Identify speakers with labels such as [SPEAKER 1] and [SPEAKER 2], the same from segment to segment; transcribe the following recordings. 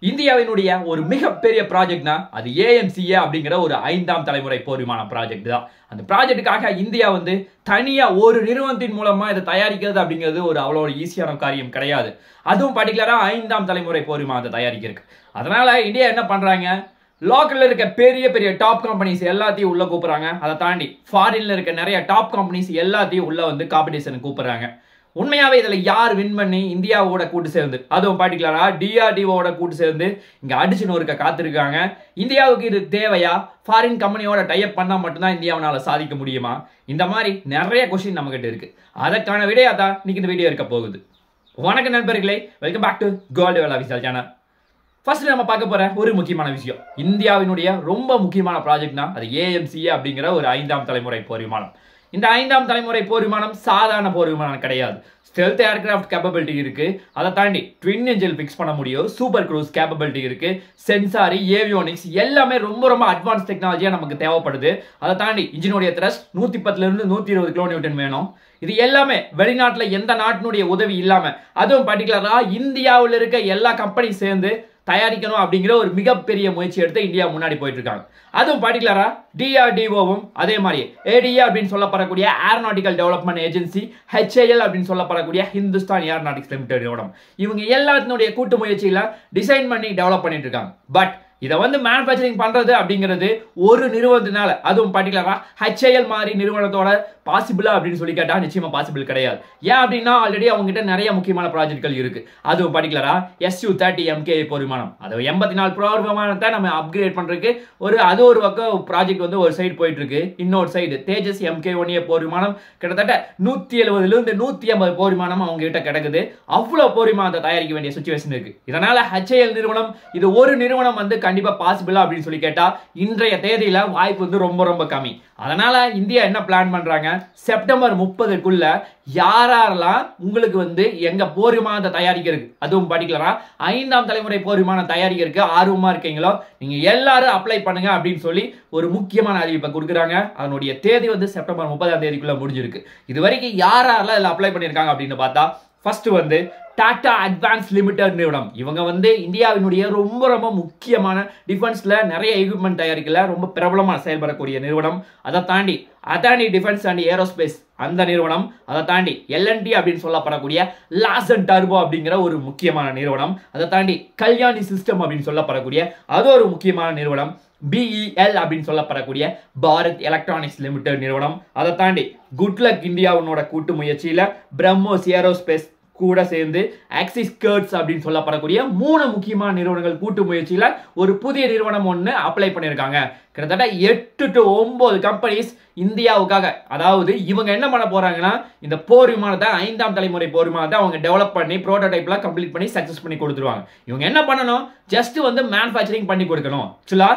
[SPEAKER 1] இந்தியாவினுடைய ஒரு மிகப்பெரிய ப்ராஜெக்ட்னா அது ஏஎம்சிஏ அப்படிங்கிற ஒரு 5ஆம் தலைமுறை போர் விமான ப்ராஜெக்ட் தான். அந்த ப்ராஜெக்டுக்காக இந்தியா வந்து தனியா ஒரு நிறுவனத்தின் மூலமா இதை தயாரிக்கிறது அப்படிங்கிறது ஒரு அவ்வளோ ஈஸியான காரியம் கிடையாது. அதுவும் பர்டிகுலரா 5ஆம் தலைமுறை போர் விமானத்தை தயாரிக்கிறதுக்கு. அதனால இந்தியா என்ன பண்றாங்க, லோக்கல்ல இருக்க பெரிய பெரிய டாப் கம்பெனிஸ் எல்லாத்தையும் உள்ள கூப்பிடுறாங்க. அதை தாண்டி ஃபாரின்ல இருக்க நிறைய டாப் கம்பெனிஸ் எல்லாத்தையும் உள்ள வந்து காம்படிஷன் கூப்பிடுறாங்க. உண்மையாவே இதுல யார் வின் பண்ணி இந்தியாவோட கூட்டு சேர்ந்து, அதுவும் பர்டிகுலரா டிஆர்டிஓட கூட்டு சேர்ந்து இங்க அடிச்சு நொறுக்க காத்திருக்காங்க. இந்தியாவுக்கு இது தேவையா? ஃபாரின் கம்பெனியோட டைப் பண்ணா மட்டும்தான் இந்தியாவினால சாதிக்க முடியுமா? இந்த மாதிரி நிறைய கொஸ்டின் நம்ம கிட்ட இருக்கு. அதற்கான விடையா தான் இன்னைக்கு இந்த வீடியோ இருக்க போகுது. வணக்கம் நண்பர்களே, welcome back to gold well official channel. First நம்ம பார்க்க போற ஒரு முக்கியமான விஷயம், இந்தியாவினுடைய ரொம்ப முக்கியமான ப்ராஜெக்ட்னா அது ஏஎம்சிஏ அப்படிங்கிற ஒரு 5ஆம் தலைமுறை போர் விமானம். இந்த 5ஆம் தலைமுறை போர் விமானம் சாதாரண போர் விமானம் கிடையாது. ஸ்டெல்த் ஏர்கிராஃப்ட் கேப்பபிலிட்டி இருக்கு. அதை தாண்டி ட்வின் என்ஜின் பிக்ஸ் பண்ண முடியும். சூப்பர் க்ரூஸ் கேப்பபிலிட்டி இருக்கு. சென்சாரி, ஏவியோனிக்ஸ் எல்லாமே ரொம்ப ரொம்ப அட்வான்ஸ் டெக்னாலஜியா நமக்கு தேவைப்படுது. அதை தாண்டி இன்ஜினுடைய த்ரஸ்ட் 110 இருந்து 120 கிலோநியூட்டன் வேணும். இது எல்லாமே வெளிநாட்டுல எந்த நாட்டினுடைய உதவி இல்லாம, அதுவும் பர்டிகுலரா இந்தியாவில் இருக்க எல்லா கம்பெனி சேர்ந்து தயாரிக்கணும் அப்படிங்கிற ஒரு மிகப்பெரிய முயற்சி எடுத்து இந்தியா முன்னாடி போயிட்டு இருக்காங்க. அதுவும் பர்டிகுலரா டிஆர்டிஓவும் அதே மாதிரி ஏடிஏ அப்படின்னு சொல்லப்படக்கூடிய ஏரோநாட்டிக்கல் டெவலப்மெண்ட் ஏஜென்சி, ஹெச்ஏஎல் அப்படின்னு சொல்லப்படக்கூடிய ஹிந்துஸ்தான் ஏரோநாட்டிக்ஸ் லிமிடெட் நிறுவனம், இவங்க எல்லாத்தினுடைய கூட்டு முயற்சியில டிசைன் பண்ணி டெவலப் பண்ணிட்டு இருக்காங்க. பட் இதை வந்து மேனுஃபேக்சரிங் பண்றது அப்படிங்கிறது ஒரு நிறுவனத்தினால, அதுவும் பர்டிகுலரா ஹெச்ஏஎல் மாதிரி நிறுவனத்தோட பாசிபிளா அப்படின்னு சொல்லி கேட்டா நிச்சயமா பாசிபிள் கிடையாது. ஏன் அப்படின்னா ஆல்ரெடி அவங்க கிட்ட நிறைய முக்கியமான ப்ராஜெக்ட்கள் இருக்கு. அதுவும் பர்டிகுலரா SU-30 MKA போர் விமானம், அது 84 போர் விமானத்தை நம்ம அப்கிரேட் பண்றதுக்கு ஒரு பக்கம் ப்ராஜெக்ட் வந்து ஒரு சைடு போயிட்டு இருக்கு. இன்னொரு சைடு தேஜஸ் MK-1A போர் விமானம் கிட்டத்தட்ட 170 இருந்து 150 போர் விமானம் அவங்க கிட்ட கிடக்குது. அவ்வளவு போர் விமானத்தை தயாரிக்க வேண்டிய சுச்சுவேஷன் இருக்கு. இதனால ஹெச்ஏஎல் நிறுவனம் இது ஒரு நிறுவனம் வந்து கண்டிப்பா பாசிபிளா அப்படின்னு சொல்லி கேட்டா இன்றைய தேதியில வாய்ப்பு வந்து ரொம்ப ரொம்ப கம்மி. அதனால இந்தியா என்ன பிளான் பண்றாங்க, செப்டம்பர் 30க்குள்ள யாரெல்லாம் உங்களுக்கு வந்து எங்க போர் விமானத்தை தயாரிக்கிறதுக்கு, அதுவும் பர்டிகுலரா 5ஆம் தலைமுறை போர் விமானம் தயாரிக்கிறதுக்கு ஆர்வமா இருக்கீங்களோ நீங்க எல்லாரும் அப்ளை பண்ணுங்க அப்படின்னு சொல்லி ஒரு முக்கியமான அறிவிப்பை கொடுக்குறாங்க. அதனுடைய தேதி வந்து செப்டம்பர் 30ஆம் தேதிக்குள்ள முடிஞ்சிருக்கு. இது வரைக்கும் யாரெல்லாம் இதுல அப்ளை பண்ணிருக்காங்க அப்படின்னு பார்த்தா, ஃபர்ஸ்ட் வந்து டாடா அட்வான்ஸ் லிமிடெட் நிறுவனம். இவங்க வந்து இந்தியாவினுடைய ரொம்ப ரொம்ப முக்கியமான டிஃபென்ஸ்ல நிறைய எக்யூப்மெண்ட் தயாரிக்கல ரொம்ப பிரபலமா செயல்படக்கூடிய நிறுவனம். அதை தாண்டி அதானி டிஃபென்ஸ் அண்ட் ஏரோஸ்பேஸ் அந்த நிறுவனம். அதை தாண்டி LNT அப்படின்னு சொல்லப்படக்கூடிய லார்சன் டர்போ அப்படிங்கிற ஒரு முக்கியமான நிறுவனம். அதை தாண்டி கல்யாணி சிஸ்டம் அப்படின்னு சொல்லப்படக்கூடிய அது ஒரு முக்கியமான நிறுவனம். BEL அப்படின்னு சொல்லப்படக்கூடிய பாரத் எலக்ட்ரானிக்ஸ் லிமிடெட் நிறுவனம். அதை தாண்டி குட்லக் இந்தியாவோட கூட்டு முயற்சியில பிரம்மோஸ் ஏரோஸ்பேஸ் கூட சேர்ந்து ஆக்சிஸ் கர்ட்ஸ் அப்படின்னு சொல்லப்படக்கூடிய 3 முக்கியமான நிறுவனங்கள் கூட்டு முயற்சியில ஒரு புதிய நிறுவனம் ஒன்று அப்ளை பண்ணியிருக்காங்க. கிட்டத்தட்ட 8 to 9 கம்பெனிஸ் இந்தியாவுக்காக, அதாவது இவங்க என்ன பண்ண போறாங்கன்னா இந்த போர் விமானத்தை 5ஆம் தலைமுறை போர் விமானத்தை அவங்க டெவலப் பண்ணி ப்ரோட்டோடைப்ல கம்ப்ளீட் பண்ணி சக்சஸ் பண்ணி கொடுத்துருவாங்க. இவங்க என்ன பண்ணணும், ஜஸ்ட் வந்து மேனுஃபேக்சரிங் பண்ணி கொடுக்கணும். ஆக்சுவலா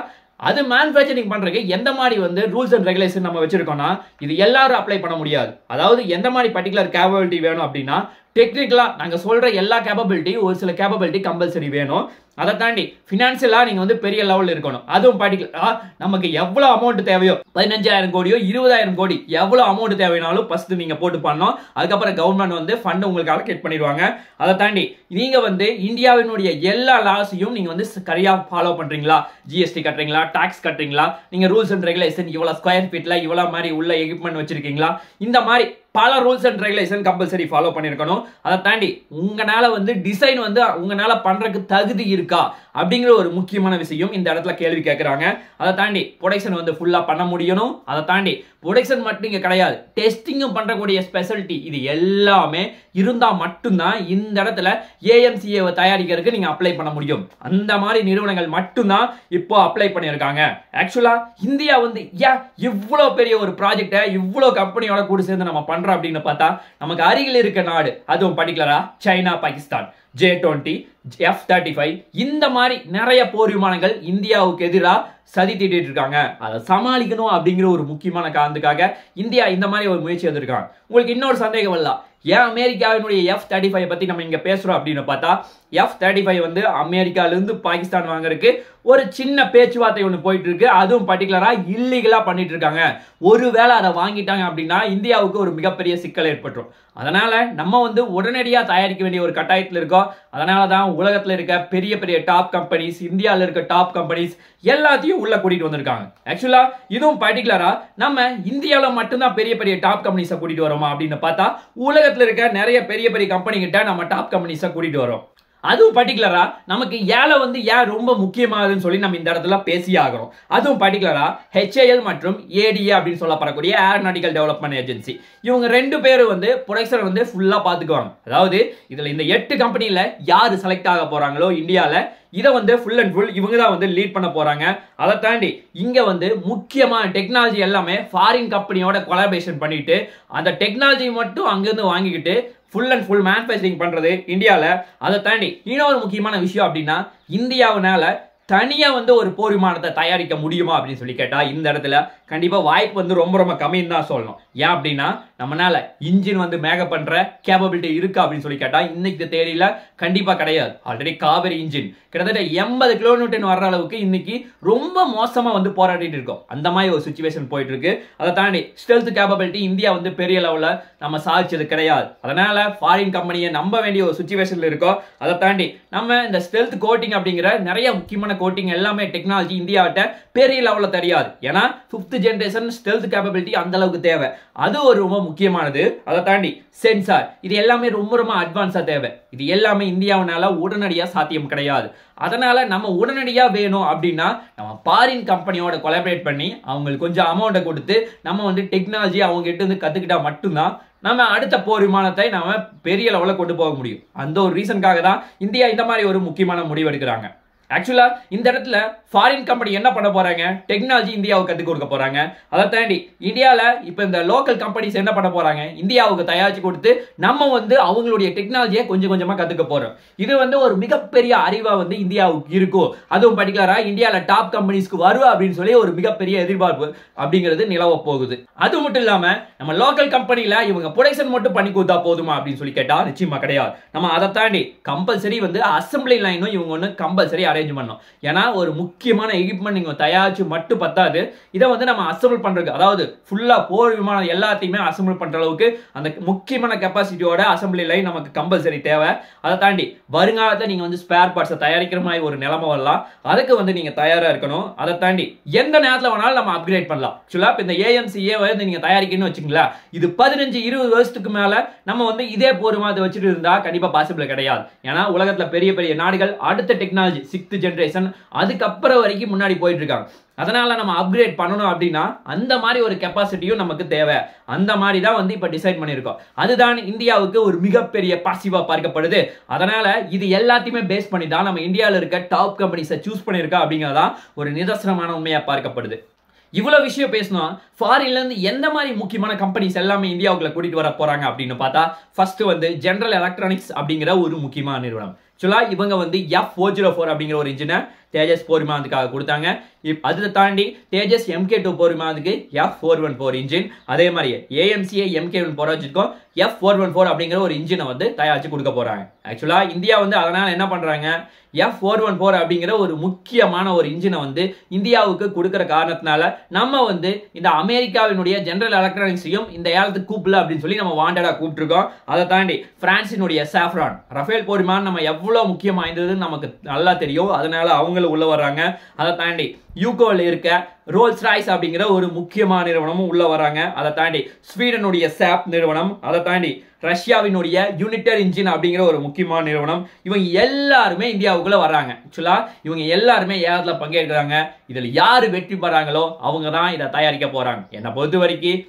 [SPEAKER 1] அது மேனுஃபேக்சரிங் பண்றதுக்கு எந்த மாதிரி வந்து ரூல்ஸ் அண்ட் ரெகுலேஷன் நம்ம வச்சிருக்கோம்னா, இது எல்லாரும் அப்ளை பண்ண முடியாது. அதாவது எந்த மாதிரி பர்டிகுலர் கேப்பபிலிட்டி வேணும் அப்படின்னா, டெக்னிக்கலா நாங்க சொல்ற எல்லா கேப்பபிலிட்டி ஒரு சில கேப்பபிலிட்டி கம்பல்சரி வேணும். அதை தாண்டி பினான்சியலா நீங்க வந்து பெரிய லெவல்ல இருக்கணும். அதுவும் பர்டிகுலரா நமக்கு எவ்வளவு அமௌண்ட் தேவையோ 15,000 கோடியோ 20,000 கோடி எவ்வளவு அமௌண்ட் தேவைனாலும் ஃபர்ஸ்ட் நீங்க போட்டு பண்ணணும். அதுக்கப்புறம் கவர்மெண்ட் வந்து ஃபண்ட் உங்களுக்கு அலோகேட் பண்ணிடுவாங்க. அதை தாண்டி நீங்க வந்து இந்தியாவினுடைய எல்லா லாஸையும் நீங்க வந்து சரியா ஃபாலோ பண்றீங்களா, GST கட்டுறீங்களா, டாக்ஸ் கட்டுறீங்களா, நீங்க ரூல்ஸ் அண்ட் ரெகுலேஷன் இவ்வளவு ஸ்கொயர் ஃபீட்ல இவ்வளவு மாதிரி உள்ள எக்யூப்மெண்ட் வச்சிருக்கீங்களா, இந்த மாதிரி பல rules and regulation compulsory follow பண்ணிருக்கணும். அதை தாண்டி உங்களால வந்து டிசைன் வந்து உங்களால பண்றதுக்கு தகுதி இருக்கா அப்படிங்கிற ஒரு முக்கியமான விஷயம் இந்த இடத்துல கேள்வி கேட்கறாங்க. அதை தாண்டி ப்ரொடக்ஷன் வந்து ஃபுல்லா பண்ண முடியணும். அதை தாண்டி ப்ரொடக்ஷன் மட்டும் இங்க கிடையாது, டெஸ்டிங்கும் பண்றக்கூடிய ஸ்பெஷாலிட்டி இது எல்லாமே இருந்தா மட்டும்தான் இந்த இடத்துல ஏஎம்சிஏ தயாரிக்கிறதுக்கு நீங்க அப்ளை பண்ண முடியும். அந்த மாதிரி நிறுவனங்கள் மட்டும்தான் இப்போ அப்ளை பண்ணியிருக்காங்க. ஆக்சுவலா இந்தியா வந்து இவ்வளவு பெரிய ஒரு ப்ராஜெக்டை இவ்வளவு கம்பெனியோட கூட சேர்ந்து நம்ம பண்றோம் அப்படின்னு பார்த்தா, நமக்கு அருகில் இருக்க நாடு அதுவும் பர்டிகுலரா சைனா, பாகிஸ்தான், J-20, F-35 இந்த மாதிரி நிறைய போர் விமானங்கள் இந்தியாவுக்கு எதிராக சதி தீட்டிட்டு இருக்காங்க. அதை சமாளிக்கணும் அப்படிங்கிற ஒரு முக்கியமான காரணத்துக்காக இந்தியா இந்த மாதிரி ஒரு முயற்சி எடுத்திருக்காங்க. உங்களுக்கு இன்னொரு சந்தேகம் வரலாம், ஏன் அமெரிக்காவினுடைய F-35 பத்தி நம்ம இங்க பேசுறோம் அப்படின்னு பார்த்தா, F-35 வந்து அமெரிக்கால இருந்து பாகிஸ்தான் வாங்குறதுக்கு ஒரு சின்ன பேச்சுவார்த்தை ஒன்று போயிட்டு இருக்கு. அதுவும் பர்டிகுலரா இல்லீகலா பண்ணிட்டு இருக்காங்க. ஒருவேளை அதை வாங்கிட்டாங்க அப்படின்னா இந்தியாவுக்கு ஒரு மிகப்பெரிய சிக்கல் ஏற்பட்டுரும். அதனால நம்ம வந்து உடனடியா தயாரிக்க வேண்டிய ஒரு கட்டாயத்தில் இருக்கோம். அதனாலதான் உலகத்துல இருக்க பெரிய பெரிய டாப் கம்பெனிஸ், இந்தியாவில் இருக்க டாப் கம்பெனிஸ் எல்லாத்தையும் உள்ள கூட்டிட்டு வந்திருக்காங்க. ஆக்சுவலா இதுவும் பர்டிகுலரா நம்ம இந்தியாவில மட்டும்தான் பெரிய பெரிய டாப் கம்பெனிஸை கூட்டிட்டு வரோமா அப்படின்னு பார்த்தா, உலகத்துல இருக்க நிறைய பெரிய பெரிய கம்பெனி கிட்ட நம்ம டாப் கம்பெனிஸை கூட்டிட்டு வரோம். அதுவும் பர்டிகுலரா நமக்கு ஏழை வந்து ஏன் ரொம்ப முக்கியமானதுன்னு சொல்லி நம்ம இந்த இடத்துல பேசியே ஆகிறோம். அதுவும் பர்டிகுலரா HAL மற்றும் ADA அப்படின்னு சொல்லப்படக்கூடிய ஏரோநாட்டிக்கல் டெவலப்மெண்ட் ஏஜென்சி, இவங்க ரெண்டு பேரும் வந்து ப்ரொடக்ஷன் வந்து ஃபுல்லா பாத்துக்குவாங்க. அதாவது இதுல இந்த 8 கம்பெனில யாரு செலக்ட் ஆக போறாங்களோ இந்தியால, இதை வந்து ஃபுல் அண்ட் ஃபுல் இவங்க தான் வந்து லீட் பண்ண போறாங்க. அதை தாண்டி இங்க வந்து முக்கியமான டெக்னாலஜி எல்லாமே ஃபாரின் கம்பெனியோட கொலாபரேஷன் பண்ணிட்டு அந்த டெக்னாலஜி மட்டும் அங்கிருந்து வாங்கிக்கிட்டு ஃபுல் அண்ட் ஃபுல் மேனுஃபேக்சரிங் பண்றது இந்தியால. அதை தாண்டி இன்னொரு முக்கியமான விஷயம் அப்படின்னா, இந்தியாவினால தனியா வந்து ஒரு போர் விமானத்தை தயாரிக்க முடியுமா அப்படின்னு சொல்லி கேட்டா, இந்த இடத்துல கண்டிப்பா வாய்ப்பு வந்து ரொம்ப ரொம்ப கம்மின்னு தான் சொல்லணும். ஏன் அப்படின்னா, நம்மளால இன்ஜின் வந்து மேக்கப் பண்ற கேப்பபிலிட்டி இருக்கா அப்படின்னு சொல்லி கேட்டா இன்னைக்கு தேதியில கண்டிப்பா கிடையாது. ஆல்ரெடி காவேரி இன்ஜின் கிட்டத்தட்ட 80 கிலோமீட்டர் வர்ற அளவுக்கு இன்னைக்கு ரொம்ப மோசமா வந்து போராடிட்டு இருக்கோம். அந்த மாதிரி ஒரு சிச்சுவேஷன் போயிட்டு இருக்கு. அதை தாண்டி ஸ்டெல்த் கேப்பபிலிட்டி இந்தியா வந்து பெரிய லெவல்ல நம்ம சாதிச்சது கிடையாது. அதனால ஃபாரின் கம்பெனியை நம்ப வேண்டிய ஒரு சிச்சுவேஷன்ல இருக்கோம். அதை தாண்டி நம்ம இந்த ஸ்டெல்த் கோட்டிங் அப்படிங்கிற நிறைய முக்கியமான கோட்டிங் எல்லாமே டெக்னாலஜி இந்தியாவிட்ட பெரிய லெவல்ல தெரியாது. ஏன்னா 5th ஜெனரேஷன் ஸ்டெல்த் கேப்பபிலிட்டி அந்த அளவுக்கு தேவை. அது ஒரு ரொம்ப முக்கியமானது. அதை தாண்டி சென்சார், இது எல்லாமே ரொம்ப ரொம்ப அட்வான்ஸா தேவை. இது எல்லாமே இந்தியாவினால உடனடியா சாத்தியம் கிடையாது. அதனால நம்ம உடனடியா வேணும் அப்படின்னா நம்ம ஃபாரின் கம்பெனியோட கொலாபரேட் பண்ணி அவங்களுக்கு கொஞ்சம் அமௌண்ட்டை கொடுத்து நம்ம வந்து டெக்னாலஜி அவங்க கிட்ட இருந்து கத்துக்கிட்டா மட்டும்தான் நம்ம அடுத்த போர் விமானத்தை நம்ம பெரிய லெவல்ல கொண்டு போக முடியும். அந்த ஒரு ரீசனுக்காக தான் இந்தியா இந்த மாதிரி ஒரு முக்கியமான முடிவு எடுக்கிறாங்க. ஆக்சுவலா இந்த இடத்துல ஃபாரின் கம்பெனி என்ன பண்ண போறாங்க, டெக்னாலஜி இந்தியாவுக்கு கற்றுக் கொடுக்க போறாங்க. அதை தாண்டி இந்தியாவில் இப்போ இந்த லோக்கல் கம்பெனிஸ் என்ன பண்ண போறாங்க, இந்தியாவுக்கு தயாரிச்சு கொடுத்து நம்ம வந்து அவங்களுடைய டெக்னாலஜியை கொஞ்சம் கொஞ்சமா கத்துக்க போறோம். இது வந்து ஒரு மிகப்பெரிய அறிவா வந்து இந்தியாவுக்கு இருக்கும். அதுவும் பர்டிகுலரா இந்தியாவில் டாப் கம்பெனிஸ்க்கு வருவா அப்படின்னு சொல்லி ஒரு மிகப்பெரிய எதிர்பார்ப்பு அப்படிங்கிறது நிலவ போகுது. அது மட்டும் இல்லாம நம்ம லோக்கல் கம்பெனில இவங்க ப்ரொடக்ஷன் மட்டும் பண்ணி கொடுத்தா போதுமா அப்படின்னு சொல்லி கேட்டா நிச்சயமா கிடையாது. நம்ம அதை தாண்டி கம்பல்சரி வந்து அசம்பிளி லைனும் இவங்க ஒன்று கம்பல்சரி அரேஞ்ச் பண்ணணும். ஏன்னா ஒரு முக்கியமான எக்யூப்மெண்ட் நீங்க தயாரிச்சு மட்டும் பத்தாது, இதை வந்து நம்ம அசம்பிள் பண்றதுக்கு, அதாவது ஃபுல்லா போர் விமானம் எல்லாத்தையுமே அசம்பிள் பண்ற அளவுக்கு அந்த முக்கியமான கெப்பாசிட்டியோட அசம்பிளி லைன் நமக்கு கம்பல்சரி தேவை. அதை தாண்டி வருங்காலத்தில் நீங்க வந்து ஸ்பேர் பார்ட்ஸை தயாரிக்கிற மாதிரி ஒரு நிலைமை வரலாம். அதுக்கு வந்து நீங்க தயாரா இருக்கணும். அதை தாண்டி எந்த நேரத்தில் வேணாலும் நம்ம அப்கிரேட் பண்ணலாம். ஆக்சுவலா இந்த AMCA வந்து நீங்க தயாரிக்கணும்னு வச்சுங்களா, இது 15-20 வருஷத்துக்கு மேல நம்ம வந்து இதே போர் விமானத்தை வச்சுட்டு இருந்தா கண்டிப்பா பாசிபிள் கிடையாது. ஏன்னா உலகத்துல பெரிய பெரிய நாடுகள் அடுத்த டெக்னாலஜி 6th ஜெனரேஷன் அதுக்கப்புறம் வரைக்கும் முன்னாடி போயிட்டு இருக்காங்க. அதனால நம்ம அப்கிரேட் பண்ணணும் அப்படின்னா அந்த மாதிரி ஒரு கெப்பாசிட்டியும் நமக்கு தேவை. அந்த மாதிரி தான் வந்து இப்ப டிசைட் பண்ணியிருக்கோம். அதுதான் இந்தியாவுக்கு ஒரு மிகப்பெரிய பாசிட்டிவா பார்க்கப்படுது. அதனால இது எல்லாத்தையுமே பேஸ் பண்ணி தான் நம்ம இந்தியாவில் இருக்க டாப் கம்பெனிஸை சூஸ் பண்ணியிருக்கோம் அப்படிங்கிறதான் ஒரு நிதர்சனமான உண்மையா பார்க்கப்படுது. இவ்வளவு விஷயம் பேசணும். ஃபாரின்ல இருந்து எந்த மாதிரி முக்கியமான கம்பெனிஸ் எல்லாமே இந்தியாவுக்குள்ள கூட்டிட்டு வர போறாங்க அப்படின்னு பார்த்தா, ஃபர்ஸ்ட் வந்து ஜெனரல் எலக்ட்ரானிக்ஸ் அப்படிங்கிற ஒரு முக்கியமான நிறுவனம். ஆக்சுவலா இவங்க வந்து F404 அப்படிங்கிற ஒரு இன்ஜினை தேஜஸ் போர் விமானத்துக்காக கொடுத்தாங்க. அதை தாண்டி தேஜஸ் MK2 போர் விமானத்துக்கு F414 இன்ஜின், அதே மாதிரி AMCA MK1 போற வச்சிருக்கோம் F414 அப்படிங்கிற ஒரு இன்ஜினை வந்து தயாரிச்சு கொடுக்க போறாங்க. ஆக்சுவலா இந்தியா வந்து அதனால என்ன பண்றாங்க, F414 அப்படிங்கிற ஒரு முக்கியமான ஒரு இன்ஜினை வந்து இந்தியாவுக்கு கொடுக்கிற காரணத்தினால நம்ம வந்து இந்த அமெரிக்காவினுடைய ஜெனரல் எலக்ட்ரானிக்ஸையும் இந்த ஏலத்துக்கு கூப்பிடல அப்படின்னு சொல்லி நம்ம வாண்டடா கூப்பிட்டுருக்கோம். அதை தாண்டி பிரான்சினுடைய சாஃப்ரான் ரஃபேல் போர் விமானம் நம்ம எவ்வளவு முக்கியம் வாய்ந்ததுன்னு நமக்கு நல்லா தெரியும். அதனால அவங்களும் உள்ள வர்றாங்க. அதை தாண்டி யூகோல இருக்க ரோல்ஸ் ராய்ஸ் அப்படிங்கிற ஒரு முக்கியமான நிறுவனமும் உள்ள வராங்க. அதை தாண்டி ஸ்வீடனுடைய சாப் நிறுவனம், அதை தாண்டி ரஷ்யாவினுடைய யூனிட்டர் இன்ஜின் அப்படிங்கிற ஒரு முக்கியமான நிறுவனம், இவங்க எல்லாருமே இந்தியாவுக்குள்ள வர்றாங்க. ஆக்சுவலா இவங்க எல்லாருமே ஏலத்துல பங்கேற்கிறாங்க. இதுல யாரு வெற்றி பெறாங்களோ அவங்க தான் இதை தயாரிக்க போறாங்க. என்னை பொறுத்த வரைக்கும்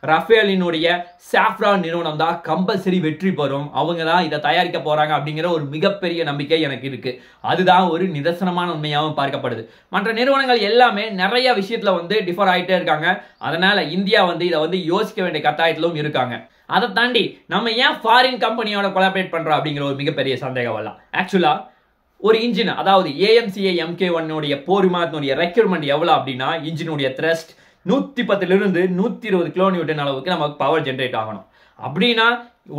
[SPEAKER 1] ரஃபேலினுடைய சாஃப்ரான் நிறுவனம் தான் கம்பல்சரி வெற்றி பெறும். அவங்க தான் இதை தயாரிக்க போறாங்க அப்படிங்கிற ஒரு மிகப்பெரிய நம்பிக்கை எனக்கு இருக்கு. அதுதான் ஒரு நிதர்சனமான உண்மையாகவும் பார்க்கப்படுது. மற்ற நிறுவனங்கள் எல்லாமே நிறைய விஷயத்துல வந்து டிஃபர் ஆகிட்டே இருக்காங்க. அதனால இந்தியா வந்து இதை வந்து யோசிக்க வேண்டிய கட்டாயத்திலும் இருக்காங்க. அதை தாண்டி நம்ம ஏன் ஃபாரின் கம்பெனியோட கொலாபரேட் பண்றோம் அப்படிங்கிற ஒரு மிகப்பெரிய சந்தேகம் வரலாம். ஆக்சுவலா ஒரு இன்ஜின் அதாவது AMCA MK1 போர் விமானத்தினுடைய ரெக்யூர்மெண்ட் எவ்வளவு அப்படின்னா இன்ஜினுடைய த்ரஸ்ட் 110 இருந்து 120 கிலோநியூட்டன் அளவுக்கு நமக்கு பவர் ஜெனரேட் ஆகணும். அப்படின்னா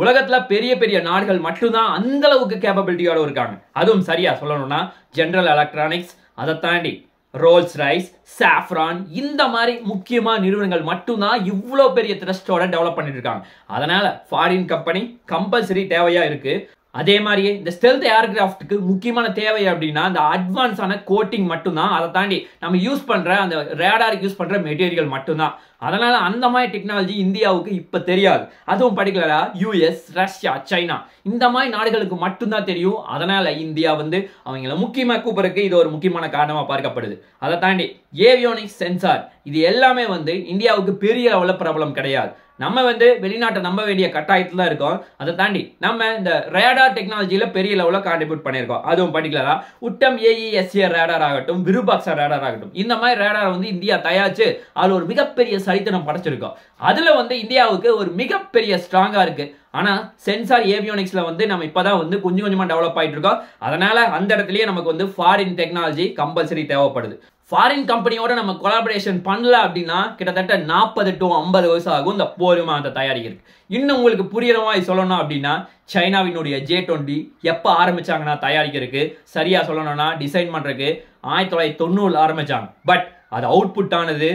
[SPEAKER 1] உலகத்துல பெரிய பெரிய நாடுகள் மட்டும்தான் அந்த அளவுக்கு கேப்பபிலிட்டியோட இருக்காங்க. அதுவும் சரியா சொல்லணும்னா ஜெனரல் எலக்ட்ரானிக்ஸ், அதை தாண்டி ரோல்ஸ் ரைஸ், சாஃப்ரான், இந்த மாதிரி முக்கியமான நிறுவனங்கள் மட்டும்தான் இவ்வளவு பெரிய த்ரஸ்டோட டெவலப் பண்ணிட்டு இருக்காங்க. அதனால ஃபாரின் கம்பெனி கம்பல்சரி தேவையா இருக்கு. அதே மாதிரியே இந்த ஸ்டெல்த் ஏர்கிராஃப்ட்டுக்கு முக்கியமான தேவை அப்படின்னா அந்த அட்வான்ஸான கோட்டிங் மட்டும்தான். அதை தாண்டி நம்ம யூஸ் பண்ற அந்த ரேடாருக்கு யூஸ் பண்ற மெட்டீரியல் மட்டும்தான். அதனால அந்த மாதிரி டெக்னாலஜி இந்தியாவுக்கு இப்ப தெரியாது. அதுவும் பர்டிகுலரா US, ரஷ்யா, சைனா இந்த மாதிரி நாடுகளுக்கு மட்டும்தான் தெரியும். அதனால இந்தியா வந்து அவங்கள முக்கியமா கூப்பிடுறதுக்கு இது ஒரு முக்கியமான காரணமா பார்க்கப்படுது. அதை தாண்டி ஏவியோனிக்ஸ், சென்சார் இது எல்லாமே வந்து இந்தியாவுக்கு பெரிய லெவலில் ப்ராப்ளம் கிடையாது. நம்ம வந்து வெளிநாட்டை நம்ப வேண்டிய கட்டாயத்துல தான் இருக்கோம். அதை தாண்டி நம்ம இந்த ரேடார் டெக்னாலஜியில பெரிய லெவலில் கான்ட்ரிபியூட் பண்ணியிருக்கோம். அதுவும் பர்டிகுலரா உட்டம் AESA ரேடார் ஆகட்டும், விருபாக்ஸா ரேடார் ஆகட்டும், இந்த மாதிரி ரேடார் வந்து இந்தியா தயாரிச்சு அது ஒரு மிகப்பெரிய சரித்திரம் படைச்சிருக்கோம். அதுல வந்து இந்தியாவுக்கு ஒரு மிகப்பெரிய ஸ்ட்ராங்கா இருக்கு. ஆனா சென்சார் ஏவியோனிக்ஸ்ல வந்து நம்ம இப்பதான் வந்து கொஞ்சம் கொஞ்சமா டெவலப் ஆயிட்டு இருக்கோம். அதனால அந்த இடத்துலயே நமக்கு வந்து ஃபாரின் டெக்னாலஜி கம்பல்சரி தேவைப்படுது. ஃபாரின் கம்பெனியோட நம்ம கொலாபரேஷன் பண்ணல அப்படின்னா கிட்டத்தட்ட 40 to 50 வருஷம் ஆகும் இந்த போர் விமானத்தை தயாரிக்கிறது. இன்னும் உங்களுக்கு புரியுற மாதிரி சொல்லணும் அப்படின்னா சைனாவினுடைய J-20 எப்போ ஆரம்பிச்சாங்கன்னா தயாரிக்கிறதுக்கு, சரியா சொல்லணும்னா டிசைன் பண்றதுக்கு 1990 ஆரம்பிச்சாங்க. பட் அது அவுட்புட் ஆனது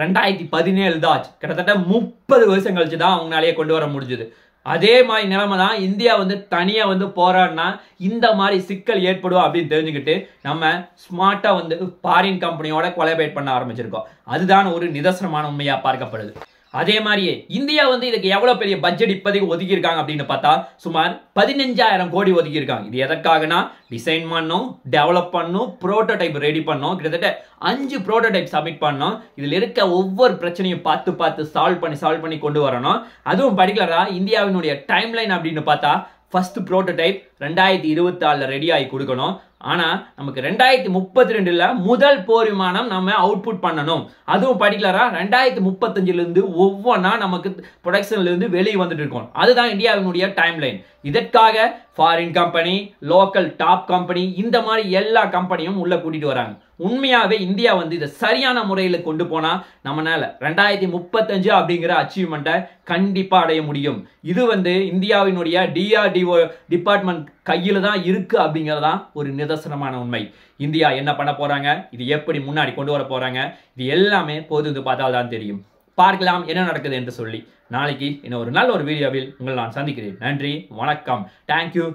[SPEAKER 1] 2017 தான். கிட்டத்தட்ட 30 வருஷம் கழிச்சு தான் அவங்களாலேயே கொண்டு வர முடிஞ்சது. அதே மாதிரி நிலைமை தான் இந்தியா வந்து தனியா வந்து போராடினா இந்த மாதிரி சிக்கல் ஏற்படும் அப்படின்னு தெரிஞ்சுக்கிட்டு நம்ம ஸ்மார்ட்டா வந்து ஃபாரின் கம்பெனியோட கொலாபரேட் பண்ண ஆரம்பிச்சிருக்கோம். அதுதான் ஒரு நிதர்சனமான உண்மையா பார்க்கப்படுது. அதே மாதிரியே இந்தியா வந்து இதுக்கு எவ்வளவு பெரிய பட்ஜெட் இப்போதைக்கு ஒதுக்கி இருக்காங்க அப்படின்னு பார்த்தா சுமார் 15,000 கோடி ஒதுக்கி இருக்காங்க. இது எதற்காகனா டிசைன் பண்ணணும், டெவலப் பண்ணணும், புரோட்டோடைப் ரெடி பண்ணணும். கிட்டத்தட்ட 5 புரோட்டோடைப் சப்மிட் பண்ணணும். இதுல இருக்க ஒவ்வொரு பிரச்சனையும் பார்த்து சால்வ் பண்ணி கொண்டு வரணும். அதுவும் பர்டிகுலரா இந்தியாவினுடைய டைம் லைன் அப்படின்னு பார்த்தா ஃபர்ஸ்ட் புரோட்டோடைப் 2024 ரெடி ஆகி கொடுக்கணும். ஆனா நமக்கு 2032 முதல் போர் விமானம் நம்ம அவுட்புட் பண்ணணும். அதுவும் பர்டிகுலரா 2035 இருந்து ஒவ்வொன்றா நமக்கு ப்ரொடக்ஷன்ல இருந்து வெளியே வந்துட்டு இருக்கோம். அதுதான் இந்தியாவினுடைய டைம் லைன். இதற்காக foreign company, local top company, இந்த மாதிரி எல்லா கம்பெனியும் உள்ள கூட்டிட்டு வராங்க. உண்மையாவே இந்தியா வந்து இதை சரியான முறையில் கொண்டு போனா நம்மளால 2035 அப்படிங்கிற அச்சீவ்மெண்ட்டை கண்டிப்பா அடைய முடியும். இது வந்து இந்தியாவினுடைய DRDO டிபார்ட்மெண்ட் கையில தான் இருக்கு அப்படிங்கறதா ஒரு நிதர்சனமான உண்மை. இந்தியா என்ன பண்ண போறாங்க, இது எப்படி முன்னாடி கொண்டு வர போறாங்க, இது எல்லாமே பொறுத்து பார்த்தால்தான் தெரியும். பார்க்கலாம் என்ன நடக்குது என்று சொல்லி. நாளைக்கு இன்னும் ஒரு நல்ல ஒரு வீடியோவில் உங்களை நான் சந்திக்கிறேன். நன்றி, வணக்கம், தேங்க்யூ,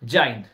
[SPEAKER 1] ஜெய் ஹிந்த்.